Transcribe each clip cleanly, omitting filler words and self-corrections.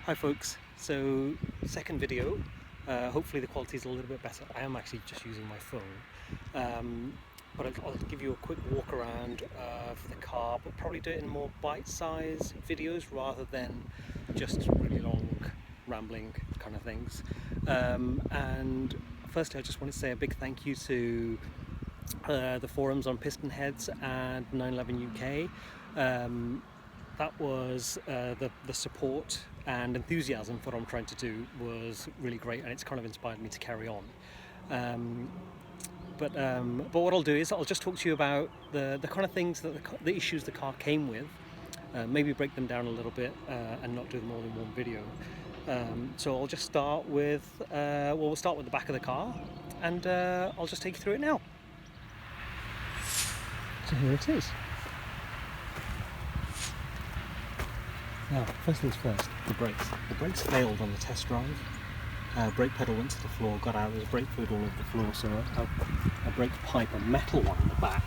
Hi folks, so second video, hopefully the quality is a little bit better. I am actually just using my phone, but I'll give you a quick walk around of the car, but probably do it in more bite-sized videos rather than just really long rambling kind of things. And firstly I just want to say a big thank you to the forums on Piston Heads and 911 UK. That was the support and enthusiasm for what I'm trying to do was really great, and it's kind of inspired me to carry on. But what I'll do is I'll just talk to you about the kind of things that the issues the car came with, maybe break them down a little bit and not do them all in one video. So I'll just start with, we'll start with the back of the car, and I'll just take you through it now. So here it is. Now, first things first, the brakes. The brakes failed on the test drive. Brake pedal went to the floor, got out, there's brake fluid all over the floor, so a brake pipe, a metal one in the back,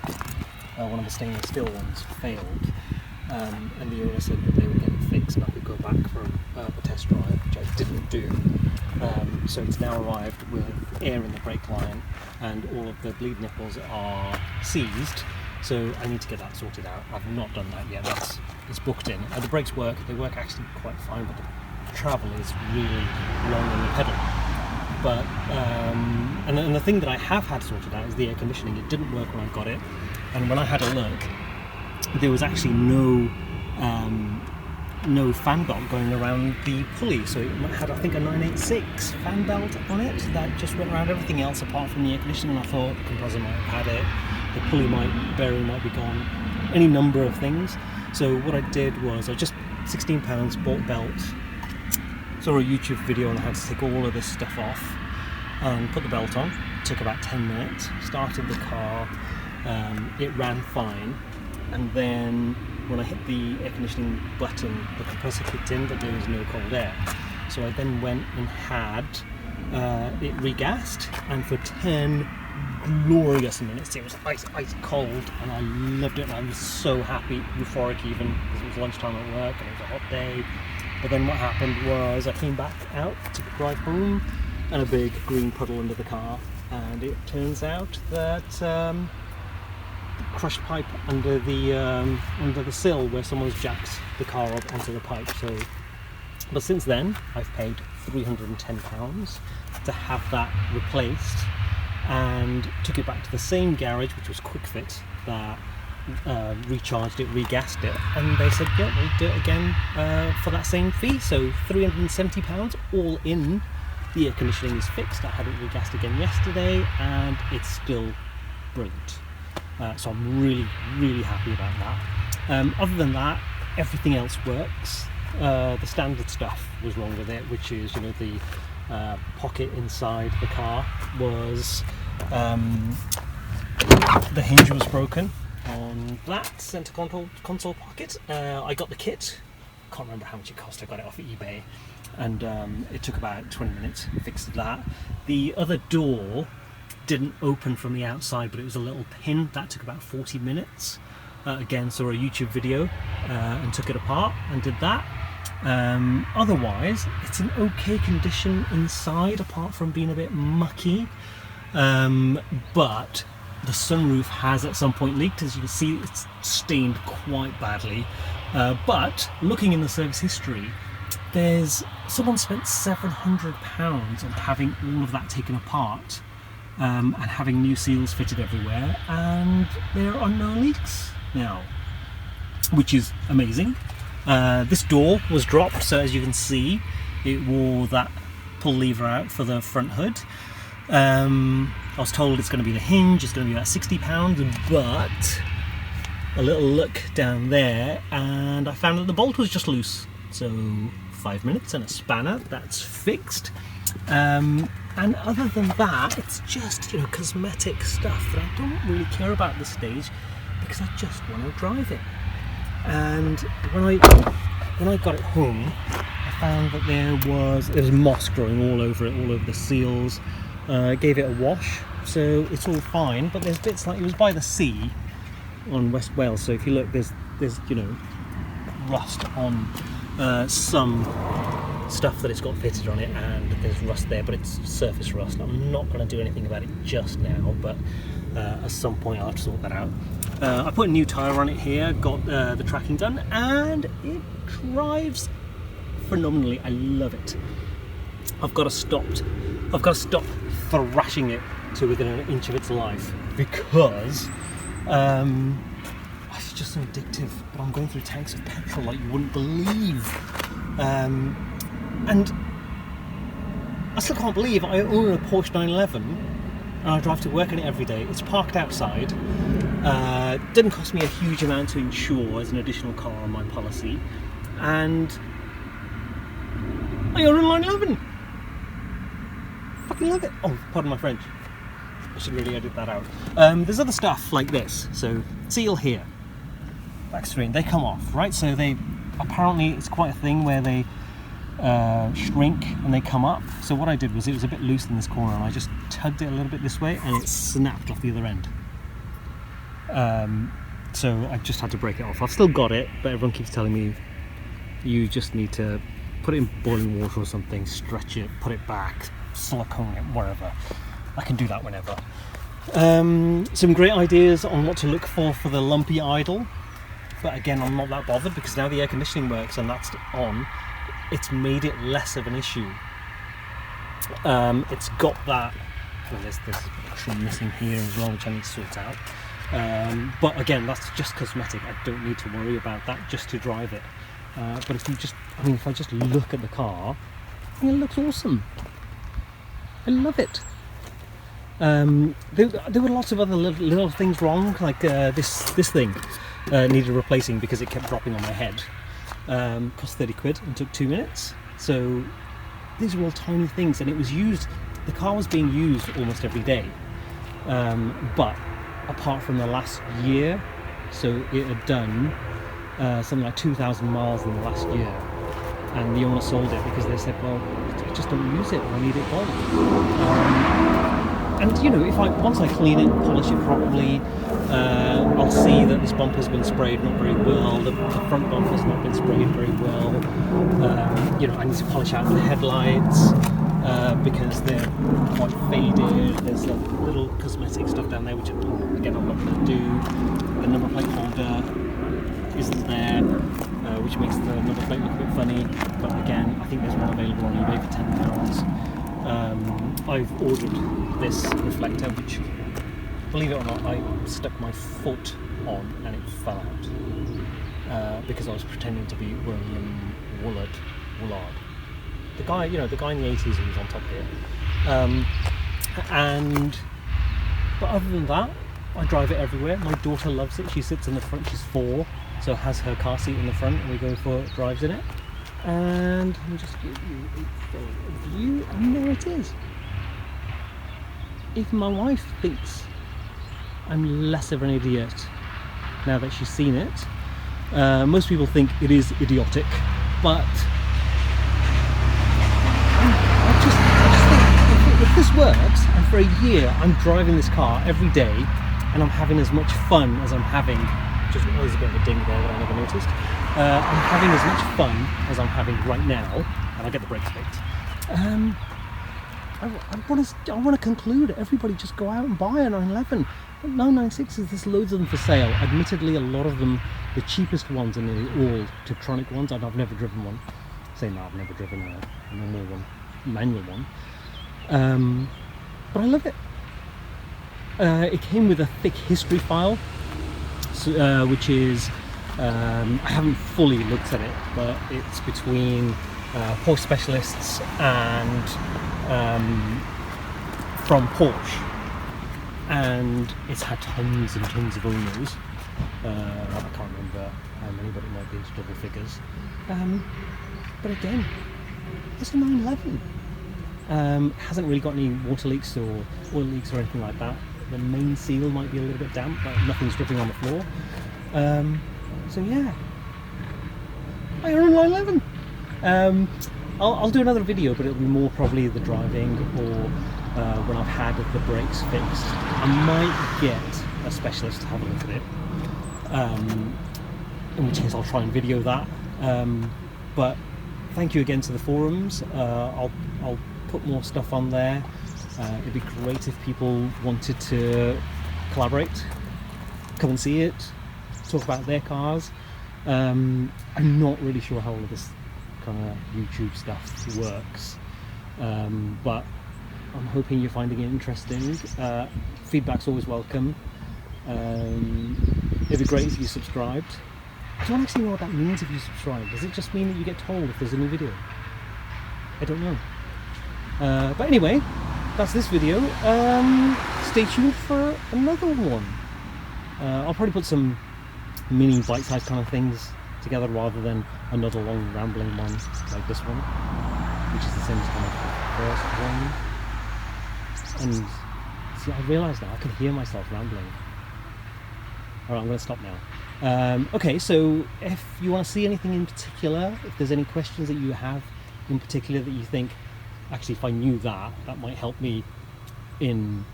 one of the stainless steel ones, failed. And the owner said that they would get it fixed and I could go back for the test drive, which I didn't do. So it's now arrived with air in the brake line and all of the bleed nipples are seized. So I need to get that sorted out. I've not done that yet. It's booked in. The brakes work. They work actually quite fine, but the travel is really long on the pedal. But and the thing that I have had sorted out is the air conditioning. It didn't work when I got it, and when I had a look, there was actually no fan belt going around the pulley. So it had, I think, a 986 fan belt on it that just went around everything else apart from the air conditioning. And I thought the compressor might have had it. The pulley bearing might be gone, any number of things. So what I did was I just £16, bought belts, saw a YouTube video on how to take all of this stuff off and put the belt on. It took about 10 minutes, started the car, it ran fine, and then when I hit the air conditioning button, the compressor kicked in, but there was no cold air. So I then went and had it regassed, and for 10 glorious minutes. It was ice cold, and I loved it. And I was so happy, euphoric even, because it was lunchtime at work and it was a hot day. But then what happened was I came back out to drive home, and a big green puddle under the car. And it turns out that crushed pipe under the sill where someone's jacked the car up onto the pipe. So, but since then I've paid £310 to have that replaced, and took it back to the same garage, which was Quick Fit, that recharged it, regassed it, and they said, yeah, we'll do it again for that same fee. So £370 all in. The air conditioning is fixed. I had it regassed again yesterday, and it's still brilliant. So I'm really, really happy about that. Other than that, everything else works. The standard stuff was wrong with it, which is, the pocket inside the car was, the hinge was broken on that center console pocket. I got the kit, can't remember how much it cost. I got it off of eBay, and it took about 20 minutes, fixed that. The other door didn't open from the outside, but it was a little pin. That took about 40 minutes. Again, saw a YouTube video and took it apart and did that. Otherwise, it's in okay condition inside, apart from being a bit mucky. But the sunroof has at some point leaked. As you can see, it's stained quite badly. But looking in the service history, someone spent £700 on having all of that taken apart and having new seals fitted everywhere, and there are no leaks now, which is amazing. This door was dropped, so as you can see, it wore that pull lever out for the front hood. I was told it's going to be the hinge, it's going to be about £60, but a little look down there and I found that the bolt was just loose. So 5 minutes and a spanner, that's fixed. And other than that, it's just, cosmetic stuff that I don't really care about at this stage, because I just want to drive it. And when I got it home, I found that there was moss growing all over it, all over the seals. Gave it a wash, so it's all fine. But there's bits, like, it was by the sea on West Wales, so if you look, there's rust on some stuff that it's got fitted on it, and there's rust there, but it's surface rust. I'm not going to do anything about it just now, but at some point I'll have to sort that out. I put a new tyre on it here, got the tracking done, and it drives phenomenally. I love it. I've got to stop thrashing it to within an inch of its life, because it's just so addictive. But I'm going through tanks of petrol like you wouldn't believe, and I still can't believe I own a Porsche 911 and I drive to work in it every day. It's parked outside. Didn't cost me a huge amount to insure as an additional car on my policy, and I own a 911. Fucking love it. Oh, pardon my French. I should really edit that out. There's other stuff like this. So seal here, back screen, they come off, right? So they apparently it's quite a thing where they shrink and they come up. So what I did was, it was a bit loose in this corner, and I just tugged it a little bit this way, and it snapped off the other end. So I just had to break it off. I've still got it, but everyone keeps telling me you just need to put it in boiling water or something, stretch it, put it back, silicone it, wherever. I can do that whenever. Some great ideas on what to look for the lumpy idle, but again, I'm not that bothered, because now the air conditioning works and that's on. It's made it less of an issue. It's got that, well, there's a trim missing here as well, which I need to sort out. But again, that's just cosmetic. I don't need to worry about that just to drive it. But if I just look at the car, it looks awesome. I love it. There were lots of other little things wrong, like this thing needed replacing because it kept dropping on my head. Cost 30 quid and took 2 minutes. So these were all tiny things, and it was used, the car was being used almost every day. But apart from the last year, so it had done something like 2,000 miles in the last year, and the owner sold it because they said, well, I just don't use it, I need it gone. And you know, once I clean it, polish it properly, I'll see that this bumper's been sprayed not very well, the front bumper's not been sprayed very well. You know, I need to polish out the headlights because they're quite faded. There's a little cosmetic stuff down there, which again I'm not going to do. The number plate holder isn't there, which makes the number plate look a bit funny. But again, I think there's one available on eBay for £10. I've ordered this reflector, which, believe it or not, I stuck my foot on and it fell out because I was pretending to be William Woolard. The guy, you know, the guy in the 80s who was on Top Gear. But other than that, I drive it everywhere. My daughter loves it. She sits in the front. She's 4, so has her car seat in the front, and we go for drives in it. And I'll just give you a full view, and there it is. Even my wife thinks I'm less of an idiot now that she's seen it. Most people think it is idiotic, but I just think if this works, and for a year I'm driving this car every day, and I'm having as much fun as I'm having. Just always a bit of a ding there that I never noticed. I'm having as much fun as I'm having right now, and I get the brakes fixed. I want to conclude. Everybody just go out and buy a 911. 996s, there's loads of them for sale. Admittedly, a lot of them, the cheapest ones are nearly all Tiptronic ones, and I've never driven one. I've never driven a normal one, manual one. But I love it. It came with a thick history file, which is, I haven't fully looked at it, but it's between Porsche specialists and from Porsche, and it's had tons and tons of owners. I can't remember how many, but it might be into double figures. But again, it's a 911. Hasn't really got any water leaks or oil leaks or anything like that. The main seal might be a little bit damp, but nothing's dripping on the floor. So yeah, I own a 911. I'll do another video, but it'll be more probably the driving, or when I've had the brakes fixed. I might get a specialist to have a look at it, in which case I'll try and video that. But thank you again to the forums. I'll put more stuff on there. It'd be great if people wanted to collaborate, come and see it, talk about their cars. I'm not really sure how all of this kind of YouTube stuff works, but I'm hoping you're finding it interesting. Feedback's always welcome. It'd be great if you subscribed. I don't actually know what that means if you subscribe. Does it just mean that you get told if there's a new video? I don't know. But anyway, that's this video. Stay tuned for another one. I'll probably put some mini bite-sized kind of things together rather than another long rambling one like this one, which is the same as kind of the first one. And see, I realised now I can hear myself rambling. Alright, I'm going to stop now. Okay, so if you want to see anything in particular, if there's any questions that you have in particular that you think, actually if I knew that, that might help me in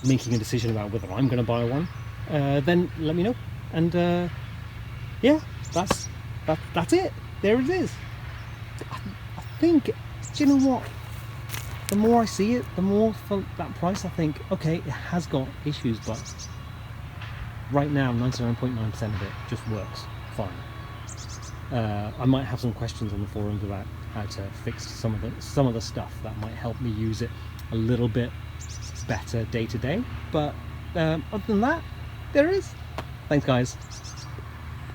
making a decision about whether I'm going to buy one, then let me know. And yeah, that's it. There it is. I think, do you know what? The more I see it, the more for that price I think, okay, it has got issues, but right now 99.9% of it just works fine. I might have some questions on the forums about how to fix some of the stuff that might help me use it a little bit better day to day, but other than that, there it is. Thanks guys.